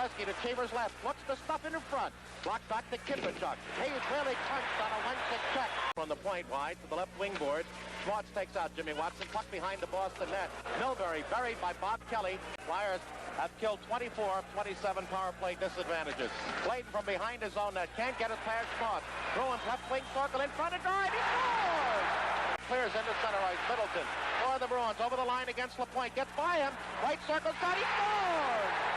Selesky to Cheever's left. Looks to stuff in front. Blocked back to Kinderchuk. He's really crunched on a 1-6 check. From the point wide to the left wing board. Schwartz takes out Jimmy Watson. Tucked behind the Boston net. Milbury buried by Bob Kelly. Flyers have killed 24 of 27 power play disadvantages. Clayton from behind his own net. Can't get it past Schwartz. Bruins left wing circle in front of drive. He scores! Clears into center ice. Middleton for the Bruins over the line against LaPointe. Gets by him. Right circle shot. He scores!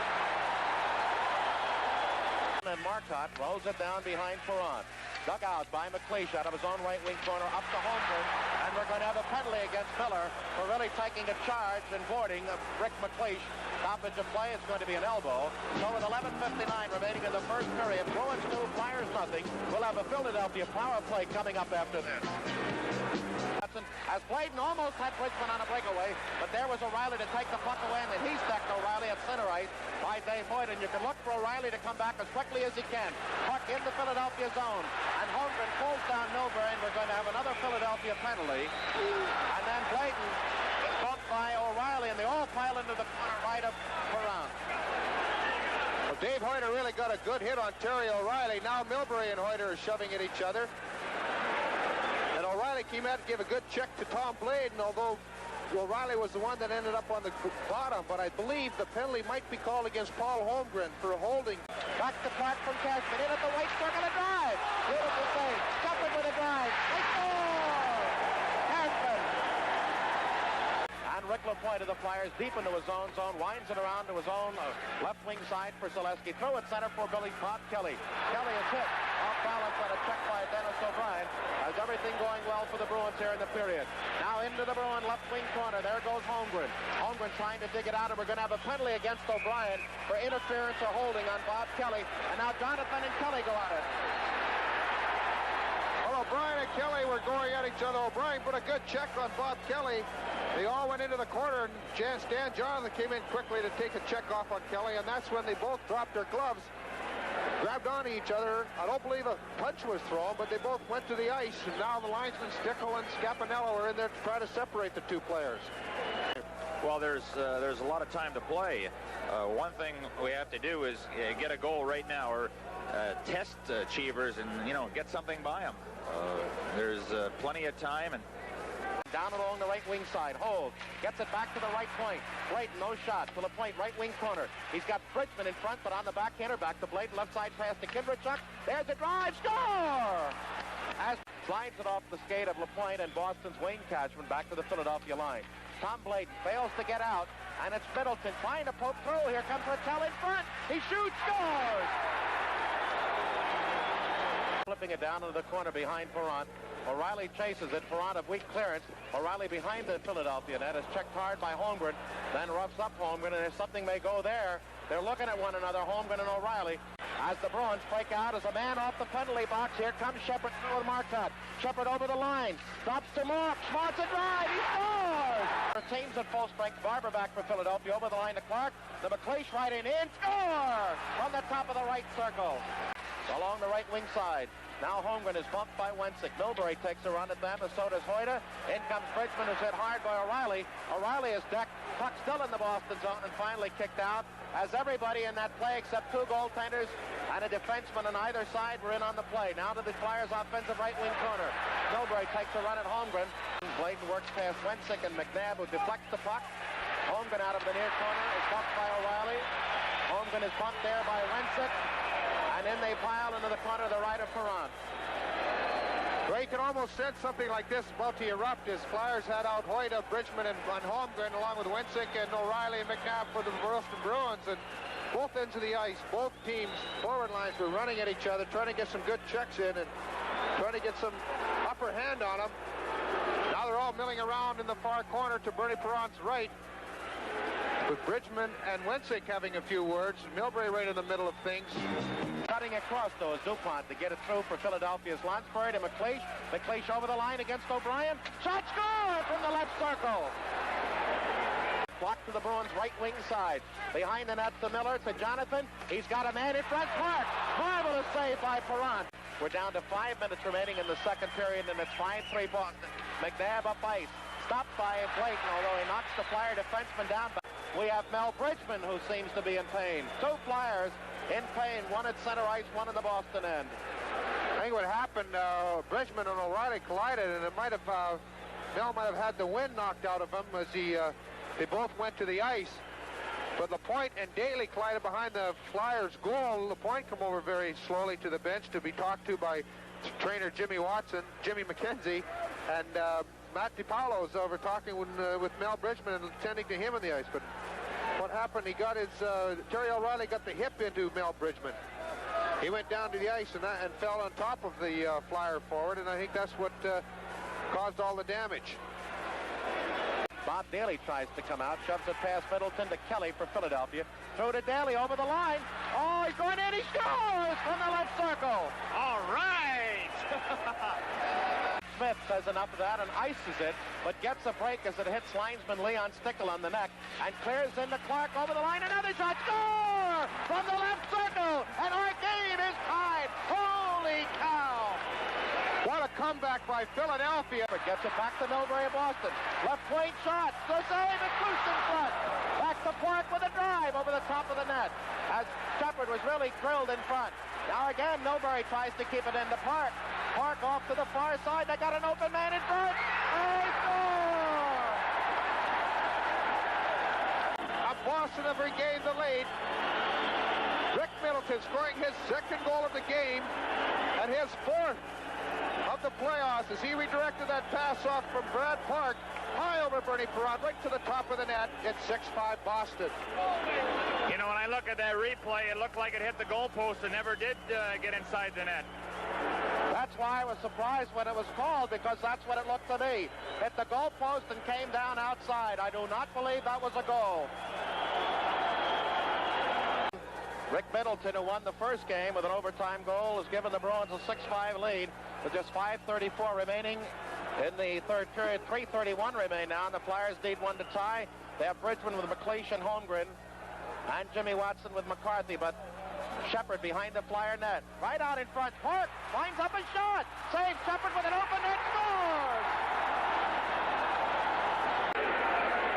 And Marcotte rolls it down behind Perron. Dug out by McLeish out of his own right wing corner up to Holmgren. And we're going to have a penalty against Miller for really taking a charge and boarding of Rick McLeish. Stoppage of play is going to be an elbow. So with 11:59 remaining in the first period, Bruins 2, Flyers nothing. We'll have a Philadelphia power play coming up after this. As Clayton almost had Bridgman on a breakaway, but there was O'Reilly to take the puck away, and then he stacked O'Reilly at center ice by Dave Hoyt, and you can look for O'Reilly to come back as quickly as he can. Puck in the Philadelphia zone, and Holmgren pulls down Milbury, and we're going to have another Philadelphia penalty. And then Clayton is bumped by O'Reilly, and they all pile into the corner right of Perron. Well, Dave Hoyter really got a good hit on Terry O'Reilly. Now Milbury and Hoyter are shoving at each other. And O'Reilly came out to give a good check to Tom Bladen, although O'Reilly was the one that ended up on the bottom. But I believe the penalty might be called against Paul Holmgren for holding. Back to Clark from Cashman, in at the right circle, a drive. Beautiful save. Jumping with a drive. They score! Cashman. And Rick LaPointe of the Flyers deep into his own zone, winds it around to his own left wing side for Selesky. Through at center for Billy Bob Kelly. Kelly is hit. Off balance on a check by Dennis O'Brien. Has everything going well for the Bruins here in the period. Now into the Bruin left wing corner. There goes Holmgren. Holmgren trying to dig it out, and we're going to have a penalty against O'Brien for interference or holding on Bob Kelly. And now Jonathan and Kelly go at it. Well, O'Brien and Kelly were going at each other. O'Brien put a good check on Bob Kelly. They all went into the corner, and Stan Jonathan came in quickly to take a check off on Kelly, and that's when they both dropped their gloves. Grabbed onto each other. I don't believe a punch was thrown, but they both went to the ice, and now the linesmen Stickle and Scapinello are in there to try to separate the two players. Well, there's a lot of time to play. One thing we have to do is get a goal right now, or test Cheevers and get something by them. There's plenty of time, and down along the right wing side. Hold. Gets it back to the right point. Bladen, no shot. To the point, right wing corner. He's got Bridgman in front, but on the backhander, back to Bladen. Left side pass to Kinderchuk. There's a drive. Score! As slides it off the skate of LaPointe and Boston's Wayne Cashman back to the Philadelphia line. Tom Bladen fails to get out, and it's Middleton trying to poke through. Here comes Rattel in front. He shoots. Scores! Flipping it down into the corner behind Perron. O'Reilly chases it. Perron of weak clearance. O'Reilly behind the Philadelphia net is checked hard by Holmgren. Then roughs up Holmgren, and if something may go there, they're looking at one another, Holmgren and O'Reilly. As the Bruins break out as a man off the penalty box. Here comes Shepard through with Marcotte. Shepard over the line. Stops to Mark. Schwartz a drive. He scores! Retains at full strength. Barber back for Philadelphia. Over the line to Clark. The McLeish right in. Score! From the top of the right circle. Along the right wing side. Now Holmgren is bumped by Wensick. Milbury takes a run at them, and so does Hoyter. In comes Bridgman, who's hit hard by O'Reilly. O'Reilly is decked. Puck still in the Boston zone and finally kicked out. As everybody in that play except two goaltenders and a defenseman on either side were in on the play. Now to the Flyers' offensive right wing corner. Milbury takes a run at Holmgren. Bladen works past Wensick and McNabb, who deflects the puck. Holmgren out of the near corner is bumped by O'Reilly. Holmgren is bumped there by Wensick. And then they pile into the corner to the right of Perron. Well, you can almost sense something like this about to erupt as Flyers had out Hoyter, Bridgman, and Holmgren along with Wensick and O'Reilly and McNabb for the Boston Bruins. And both ends of the ice, both teams, forward lines were running at each other, trying to get some good checks in and trying to get some upper hand on them. Now they're all milling around in the far corner to Bernie Perron's right, with Bridgman and Wensick having a few words. Milbury right in the middle of things. Cutting across, though, is DuPont to get it through for Philadelphia's Lansbury to McLeish. McLeish over the line against O'Brien. Shot score from the left circle. Blocked to the Bruins' right wing side. Behind the net to Miller, to Jonathan. He's got a man in front. Clark. Marvelous save by Perron. We're down to 5 minutes remaining in the second period, and it's 5-3 Boston. McNabb up ice. Stopped by Bladen, although he knocks the Flyer defenseman down. we have Mel Bridgman, who seems to be in pain. Two Flyers in pain, one at center ice, one at the Boston end. I think what happened, Bridgman and O'Reilly collided, and it might have, Mel might have had the wind knocked out of him as they both went to the ice. But Lapointe and Daly collided behind the Flyers' goal. Lapointe come over very slowly to the bench to be talked to by trainer Jimmy McKenzie, and Matt DiPaolo is over talking with Mel Bridgman and tending to him on the ice. But what happened, he got his, Terry O'Reilly got the hip into Mel Bridgman. He went down to the ice and fell on top of the Flyer forward, and I think that's what caused all the damage. Bob Daly tries to come out, shoves it past Middleton to Kelly for Philadelphia. Through to Daly over the line. Oh, he's going in, he scores from the left circle. All right. Smith says enough of that and ices it, but gets a break as it hits linesman Leon Stickle on the neck and clears into Clark over the line. Another shot, score from the left circle, and our game is tied. Holy cow! What a comeback by Philadelphia. Gets it back to Milbury of Boston. Left point shot. The save is loose in front. Back to Park with a drive over the top of the net as Shepard was really drilled in front. Now again, Milbury tries to keep it into Park. Park off to the far side. They got an open man in front. They score! Boston have regained the lead. Rick Middleton scoring his second goal of the game and his fourth of the playoffs as he redirected that pass off from Brad Park high over Bernie Perron right to the top of the net. It's 6-5 Boston. You know, when I look at that replay, it looked like it hit the goalpost and never did get inside the net. That's why I was surprised when it was called, because that's what it looked to me. Hit the goalpost and came down outside. I do not believe that was a goal. Rick Middleton, who won the first game with an overtime goal, has given the Bruins a 6-5 lead with just 5:34 remaining in the third period. 3:31 remain now, and the Flyers need one to tie. They have Bridgman with McLeish and Holmgren, and Jimmy Watson with McCarthy, but Shepard behind the Flyer net. Right out in front. Park lines up a shot. Saves Shepard with an open net. Scores!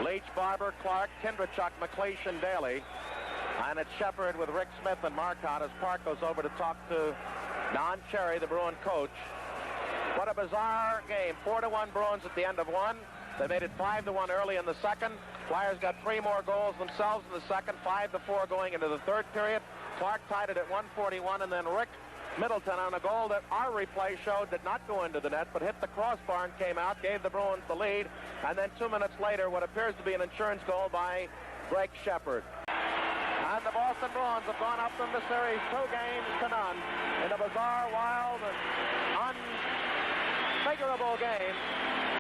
Leach, Barber, Clark, Kindrachuk, McLeish, and Daly. And it's Shepard with Rick Smith and Marcotte as Park goes over to talk to Don Cherry, the Bruin coach. What a bizarre game. 4-1 Bruins at the end of one. They made it 5-1 early in the second. Flyers got 3 more goals themselves in the second, 5-4 going into the third period. Clark tied it at 141, and then Rick Middleton on a goal that our replay showed did not go into the net, but hit the crossbar and came out, gave the Bruins the lead. And then 2 minutes later, what appears to be an insurance goal by Greg Shepard. And the Boston Bruins have gone up in the series 2-0 in a bizarre, wild, and unfigurable game.